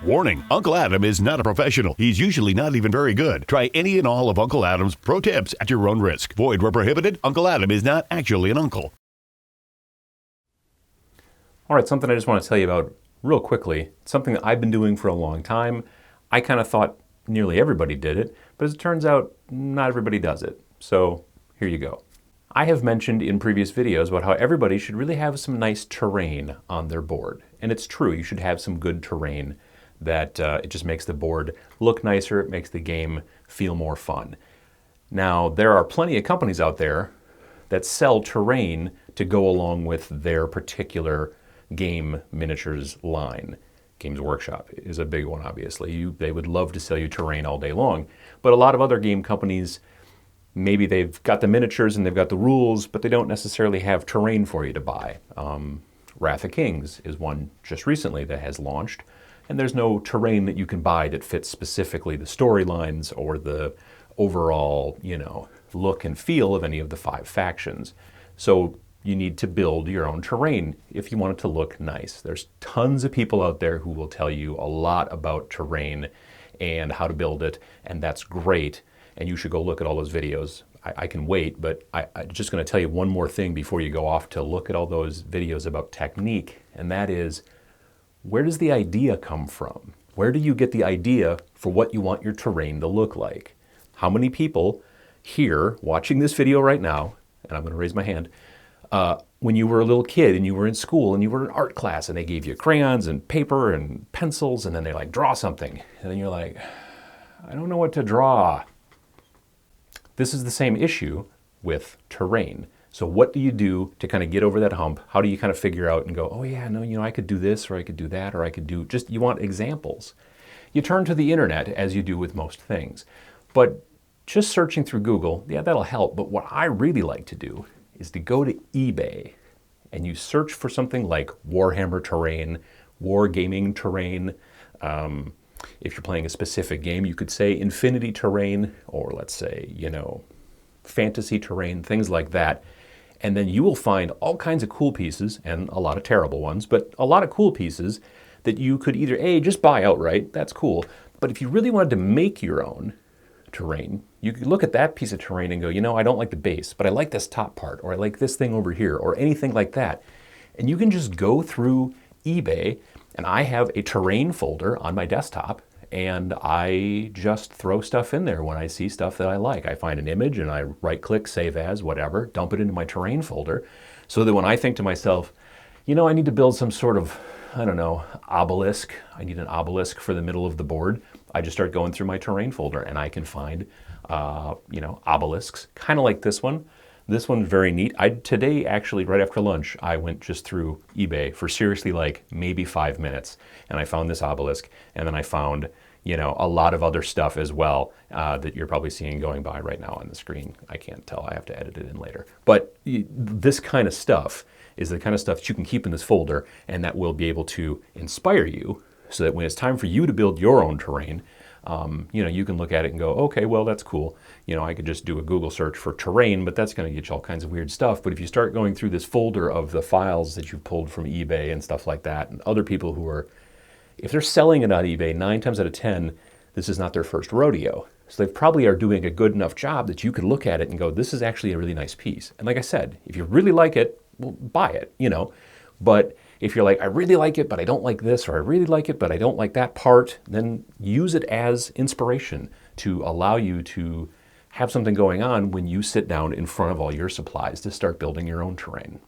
Warning, Uncle Adam is not a professional. He's usually not even very good. Try any and all of Uncle Adam's pro tips at your own risk. Void where prohibited. Uncle Adam is not actually an uncle. All right, something I just want to tell you about real quickly. Something that I've been doing for a long time. I kind of thought nearly everybody did it, but as it turns out, not everybody does it. So here you go. I have mentioned in previous videos about how everybody should really have some nice terrain on their board. And it's true, you should have some good terrain that it just makes the board look nicer, it makes the game feel more fun. Now, there are plenty of companies out there that sell terrain to go along with their particular game miniatures line. Games Workshop is a big one, obviously. They would love to sell you terrain all day long. But a lot of other game companies, maybe they've got the miniatures and they've got the rules, but they don't necessarily have terrain for you to buy. Wrath of Kings is one just recently that has launched, and there's no terrain that you can buy that fits specifically the storylines or the overall, look and feel of any of the 5 factions. So you need to build your own terrain if you want it to look nice. There's tons of people out there who will tell you a lot about terrain and how to build it, and that's great, and you should go look at all those videos. I can wait, but I'm just going to tell you one more thing before you go off to look at all those videos about technique, and that is, where does the idea come from? Where do you get the idea for what you want your terrain to look like? How many people here watching this video right now, and I'm going to raise my hand, when you were a little kid and you were in school and you were in art class and they gave you crayons and paper and pencils and then they draw something, and then you're like, I don't know what to draw. This is the same issue with terrain. So what do you do to kind of get over that hump? How do you kind of figure out and go, oh yeah, no, I could do this, or I could do that, or I could do, you want examples. You turn to the internet, as you do with most things. But just searching through Google, yeah, that'll help. But what I really like to do is to go to eBay and you search for something like Warhammer terrain, Wargaming terrain. If you're playing a specific game, you could say Infinity terrain, or let's say, fantasy terrain, things like that. And then you will find all kinds of cool pieces, and a lot of terrible ones, but a lot of cool pieces that you could either just buy outright, that's cool. But if you really wanted to make your own terrain, you could look at that piece of terrain and go, I don't like the base, but I like this top part, or I like this thing over here, or anything like that. And you can just go through eBay, and I have a terrain folder on my desktop, and I just throw stuff in there when I see stuff that I like. I find an image and I right-click, save as, whatever, dump it into my terrain folder, so that when I think to myself, I need to build some sort of, obelisk. I need an obelisk for the middle of the board. I just start going through my terrain folder and I can find, obelisks, kind of like this one. This one's very neat. Today, actually, right after lunch, I went just through eBay for seriously maybe 5 minutes, and I found this obelisk, and then I found, a lot of other stuff as well that you're probably seeing going by right now on the screen. I can't tell. I have to edit it in later. But this kind of stuff is the kind of stuff that you can keep in this folder, and that will be able to inspire you so that when it's time for you to build your own terrain, you can look at it and go, okay, well, that's cool. I could just do a Google search for terrain, but that's going to get you all kinds of weird stuff. But if you start going through this folder of the files that you've pulled from eBay and stuff like that, and other people who are, if they're selling it on eBay, 9 times out of 10, this is not their first rodeo. So they probably are doing a good enough job that you could look at it and go, this is actually a really nice piece. And like I said, if you really like it, well, buy it, But if you're like, I really like it, but I don't like this, or I really like it, but I don't like that part, then use it as inspiration to allow you to have something going on when you sit down in front of all your supplies to start building your own terrain.